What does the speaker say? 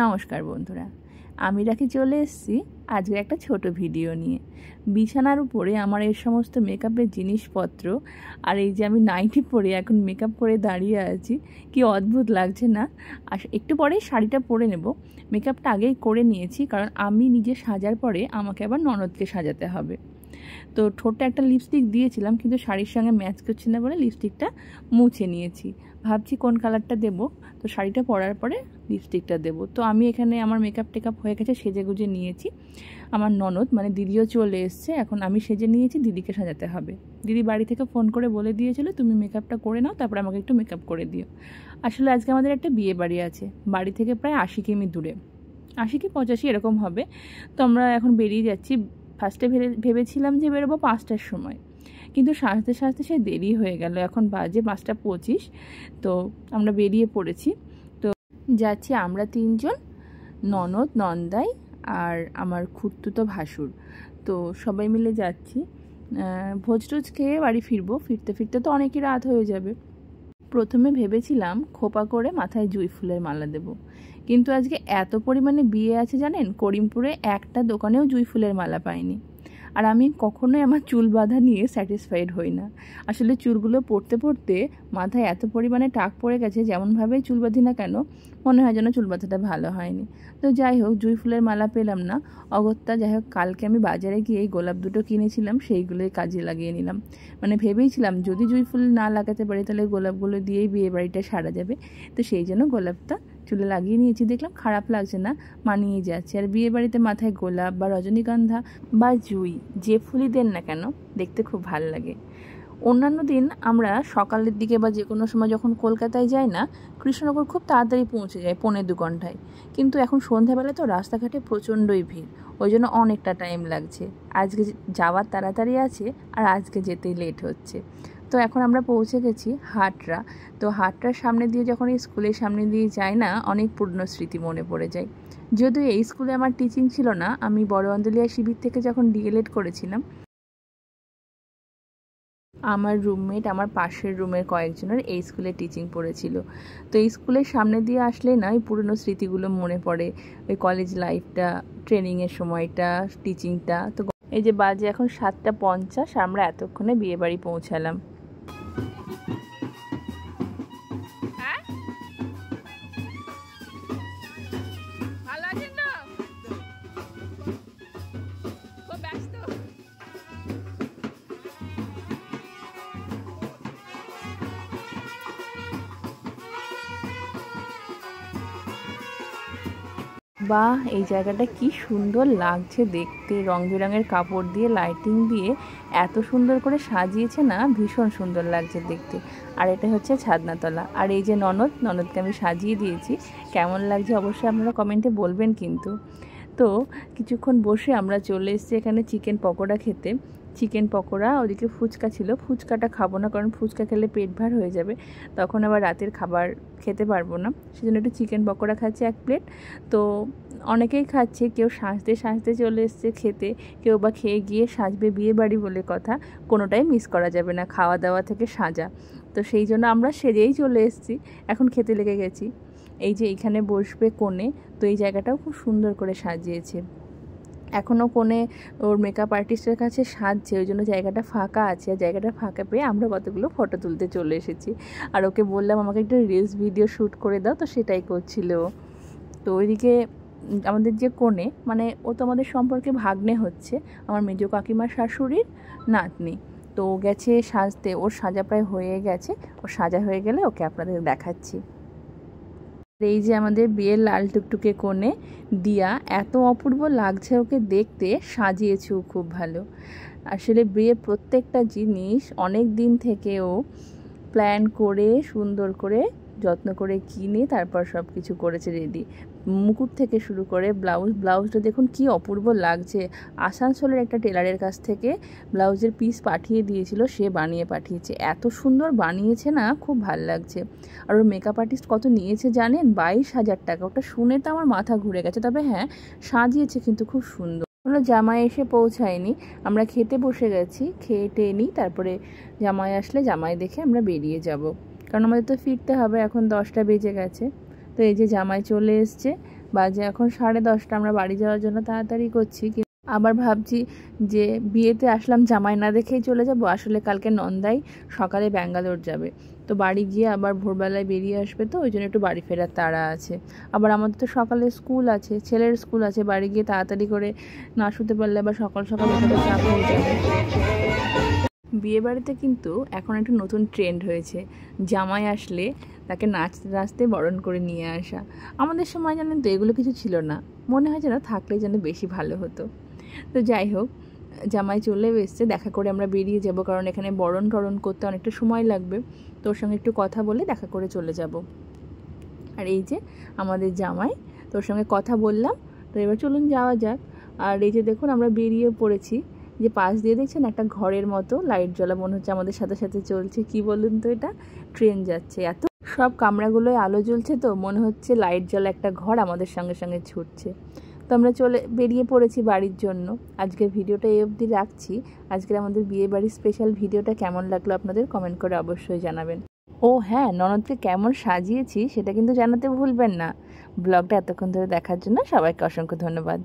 নমস্কার বন্ধুরা, আমি রাখি চলে এসেছি আজকে একটা ছোট ভিডিও নিয়ে। বিছানার উপরে আমার এই সমস্ত মেকআপের জিনিসপত্র, আর এই যে আমি নাইটি পরে এখন মেকআপ করে দাঁড়িয়ে আছি, কি অদ্ভুত লাগছে না? আর একটু পরেই শাড়িটা পরে নেব। মেকআপটা আগেই করে নিয়েছি, কারণ আমি নিজে সাজার পরে আমাকে আবার ননদকে সাজাতে হবে। তো ঠোঁটে একটা লিপস্টিক দিয়েছিলাম, কিন্তু শাড়ির সঙ্গে ম্যাচ করছে না বলে লিপস্টিকটা মুছে নিয়েছি। ভাবছি কোন কালারটা দেবো, তো শাড়িটা পরার পরে লিপস্টিকটা দেবো। তো আমি এখানে আমার মেকআপ টেকআপ হয়ে গেছে, সেজে গুজে নিয়েছি। আমার ননদ মানে দিদিও চলে এসছে, এখন আমি সেজে নিয়েছি, দিদিকে সাজাতে হবে। দিদি বাড়ি থেকে ফোন করে বলে দিয়েছিল তুমি মেকআপটা করে নাও, তারপরে আমাকে একটু মেকআপ করে দিও। আসলে আজকে আমাদের একটা বিয়ে বাড়ি আছে, বাড়ি থেকে প্রায় 80 কিমি দূরে, 80 কি 85 এরকম হবে। তো আমরা এখন বেরিয়ে যাচ্ছি। ফার্স্টে ভেবেছিলাম যে বেরোবো 5টার সময়, কিন্তু সাজতে সাজতে সে দেরি হয়ে গেল। এখন বাজে 5টা 25। তো আমরা বেরিয়ে পড়েছি। তো যাচ্ছি আমরা 3জন, ননদ, নন্দাই আর আমার খুড়তুতো ভাসুর। তো সবাই মিলে যাচ্ছি। ভোজ টোজ খেয়ে বাড়ি ফিরবো। ফিরতে ফিরতে তো অনেকই রাত হয়ে যাবে। প্রথমে ভেবেছিলাম খোপা করে মাথায় জুঁই ফুলের মালা দেব, কিন্তু আজকে এত পরিমাণে বিয়ে আছে জানেন, করিমপুরে একটা দোকানেও জুঁই ফুলের মালা পাইনি। আর আমি কখনোই আমার চুল বাঁধা নিয়ে স্যাটিসফাইড হই না। আসলে চুলগুলো পরতে পরতে মাথায় এত পরিমাণে টাক পড়ে গেছে, যেমনভাবেই চুল বাঁধি না কেন মনে হয় যেন চুল বাঁধাটা ভালো হয়নি। তো যাই হোক, জুঁই ফুলের মালা পেলাম না অগত্যা। যাই হোক, কালকে আমি বাজারে গিয়ে গোলাপ দুটো কিনেছিলাম, সেইগুলোই কাজে লাগিয়ে নিলাম। মানে ভেবেইছিলাম যদি জুঁই ফুল না লাগাতে পারি তাহলে গোলাপগুলো দিয়েই বিয়ে বাড়িটা সারা যাবে। তো সেই জন্য গোলাপটা চুলে লাগিয়ে নিয়েছি। দেখলাম খারাপ লাগছে না, মানিয়ে যাচ্ছে। আর বিয়ে বাড়িতে মাথায় গোলাপ বা রজনীগন্ধা বা জুঁই যে ফুলই দেন না কেন, দেখতে খুব ভালো লাগে। অন্যান্য দিন আমরা সকালের দিকে বা যে কোনো সময় যখন কলকাতায় যাই না, কৃষ্ণনগর খুব তাড়াতাড়ি পৌঁছে যায়, 1.25 ঘন্টায়। কিন্তু এখন সন্ধ্যাবেলা তো রাস্তাঘাটে প্রচণ্ডই ভিড়, ওই জন্য অনেকটা টাইম লাগছে। আজকে যাওয়ার তাড়াতাড়ি আছে আর আজকে যেতেই লেট হচ্ছে। তো এখন আমরা পৌঁছে গেছি হাটরা। তো হাটরার সামনে দিয়ে যখন এই স্কুলের সামনে দিয়ে যাই না, অনেক পুরনো স্মৃতি মনে পড়ে যায়। যদিও এই স্কুলে আমার টিচিং ছিল না, আমি বড় আন্দুলিয়া শিবির থেকে যখন ডিএলএড করেছিলাম, আমার রুমমেট আমার পাশের রুমের কয়েকজনের এই স্কুলে টিচিং পড়েছিল। তো এই স্কুলের সামনে দিয়ে আসলে না ওই পুরনো স্মৃতিগুলো মনে পড়ে, ওই কলেজ লাইফটা, ট্রেনিংয়ের সময়টা, টিচিংটা। তো এই যে বাজে এখন 7টা 50, আমরা এতক্ষণে বিয়ে বাড়ি পৌঁছালাম। বাহ, এই জায়গাটা কি সুন্দর লাগছে দেখতে, রং বেরঙের কাপড় দিয়ে লাইটিং দিয়ে এত সুন্দর করে সাজিয়েছে না, ভীষণ সুন্দর লাগছে দেখতে। আর এটা হচ্ছে ছাদনাতলা। আর এই যে ননদকে আমি সাজিয়ে দিয়েছি, কেমন লাগছে অবশ্যই আপনারা কমেন্টে বলবেন কিন্তু। তো কিছুক্ষণ বসে আমরা চলে এসেছি এখানে চিকেন পকোড়া খেতে। চিকেন পকোড়া, ওদিকে ফুচকা ছিল। ফুচকাটা খাবো না, কারণ ফুচকা খেলে পেট ভার হয়ে যাবে, তখন আবার রাতের খাবার খেতে পারবো না। সেজন্য একটু চিকেন পকোড়া খাচ্ছি 1 প্লেট। তো অনেকেই খাচ্ছে, কেউ সাজতে সাজতে চলে এসছে খেতে, কেউ বা খেয়ে গিয়ে সাজবে। বিয়ে বাড়ি বলে কথা, কোনোটাই মিস করা যাবে না, খাওয়া দাওয়া থেকে সাজা। তো সেই জন্য আমরা সেজেই চলে এসেছি, এখন খেতে লেগে গেছি। এই যে এইখানে বসবে কোণে, তো এই জায়গাটাও খুব সুন্দর করে সাজিয়েছে। এখনও কোণে ওর মেকআপ আর্টিস্টের কাছে সাজছে, ওই জন্য জায়গাটা ফাঁকা আছে। আর জায়গাটা ফাঁকা পেয়ে আমরা কতগুলো ফটো তুলতে চলে এসেছি। আর ওকে বললাম আমাকে একটা রিলস ভিডিও শ্যুট করে দাও, তো সেটাই করছিল। তো ওইদিকে আমাদের যে কোণে, মানে ও তো আমাদের সম্পর্কে ভাগ্নে হচ্ছে, আমার মেজো কাকিমার শাশুড়ির নাতনি। তো ও গেছে সাজতে, ওর সাজা প্রায় হয়ে গেছে। ওর সাজা হয়ে গেলে ওকে আপনাদের দেখাচ্ছি। এই যে আমাদের বিয়ের লাল টুকটুকে কোণে দিয়া, এত অপূর্ব লাগছে ওকে দেখতে, সাজিয়েছে ও খুব ভালো। আসলে বিয়ের প্রত্যেকটা জিনিস অনেক দিন থেকেও প্ল্যান করে সুন্দর করে যত্ন করে কিনে তারপর সব কিছু করেছে রেডি। মুকুট থেকে শুরু করে ব্লাউজটা দেখুন কি অপূর্ব লাগছে। আসানসোলের একটা টেলারের কাছ থেকে ব্লাউজের পিস পাঠিয়ে দিয়েছিল, সে বানিয়ে পাঠিয়েছে, এত সুন্দর বানিয়েছে না, খুব ভাল লাগছে। আর ওর মেকআপ আর্টিস্ট কত নিয়েছে জানেন? 22,000 টাকা। ওটা শুনে তো আমার মাথা ঘুরে গেছে। তবে হ্যাঁ, সাজিয়েছে কিন্তু খুব সুন্দর। কোনো জামাই এসে পৌঁছায়নি, আমরা খেতে বসে গেছি, খেয়ে টেয়ে নিই, তারপরে জামাই আসলে জামাই দেখে আমরা বেরিয়ে যাব, কারণ আমাদের তো ফিরতে হবে, এখন 10টা বেজে গেছে। তো এই যে জামাই চলে এসছে, বাজে এখন 10:30। আমরা বাড়ি যাওয়ার জন্য তাড়াতাড়ি করছি, আবার ভাবছি যে বিয়েতে আসলাম জামাই না দেখেই চলে যাব। আসলে কালকে নন্দাই সকালে ব্যাঙ্গালোর যাবে, তো বাড়ি গিয়ে আবার ভোরবেলায় বেরিয়ে আসবে, তো ওই জন্য একটু বাড়ি ফেরার তাড়া আছে। আবার আমাদের তো সকালে স্কুল আছে, ছেলের স্কুল আছে, বাড়ি গিয়ে তাড়াতাড়ি করে না শুতে পারলে আবার সকাল সকাল ওখানে চাপ হয়ে যাবে। বিয়ে বাড়িতে কিন্তু এখন একটা নতুন ট্রেন্ড হয়েছে, জামাই আসলে তাকে নাচতে নাচতে বরণ করে নিয়ে আসা। আমাদের সময় জানেন তো এগুলো কিছু ছিল না, মনে হয় যেন থাকলে যেন বেশি ভালো হতো। তো যাই হোক, জামাই চলে এসছে, দেখা করে আমরা বেরিয়ে যাব, কারণ এখানে বরণ টরণ করতে অনেকটা সময় লাগবে। তোর সঙ্গে একটু কথা বলে দেখা করে চলে যাব। আর এই যে আমাদের জামাই, তোর সঙ্গে কথা বললাম, তো এবার চলুন যাওয়া যাক। আর এই যে দেখুন আমরা বেরিয়ে পড়েছি, যে পাশ দিয়ে দেখছেন একটা ঘরের মতো লাইট জ্বলা, মনে হচ্ছে আমাদের সাথে সাথে চলছে। কি বলুন তো, এটা ট্রেন যাচ্ছে, এত সব কামরাগুলোয় আলো জ্বলছে, তো মনে হচ্ছে লাইট জ্বলা একটা ঘর আমাদের সঙ্গে সঙ্গে ছুটছে। তো আমরা বেরিয়ে পড়েছি বাড়ির জন্য। আজকের ভিডিওটা এই অবধি রাখছি। আজকের আমাদের বিয়ে বাড়ির স্পেশাল ভিডিওটা কেমন লাগলো আপনাদের কমেন্ট করে অবশ্যই জানাবেন। ও হ্যাঁ, ননদকে কেমন সাজিয়েছি সেটা কিন্তু জানাতে ভুলবেন না। ব্লগটা এতক্ষণ ধরে দেখার জন্য সবাইকে অসংখ্য ধন্যবাদ।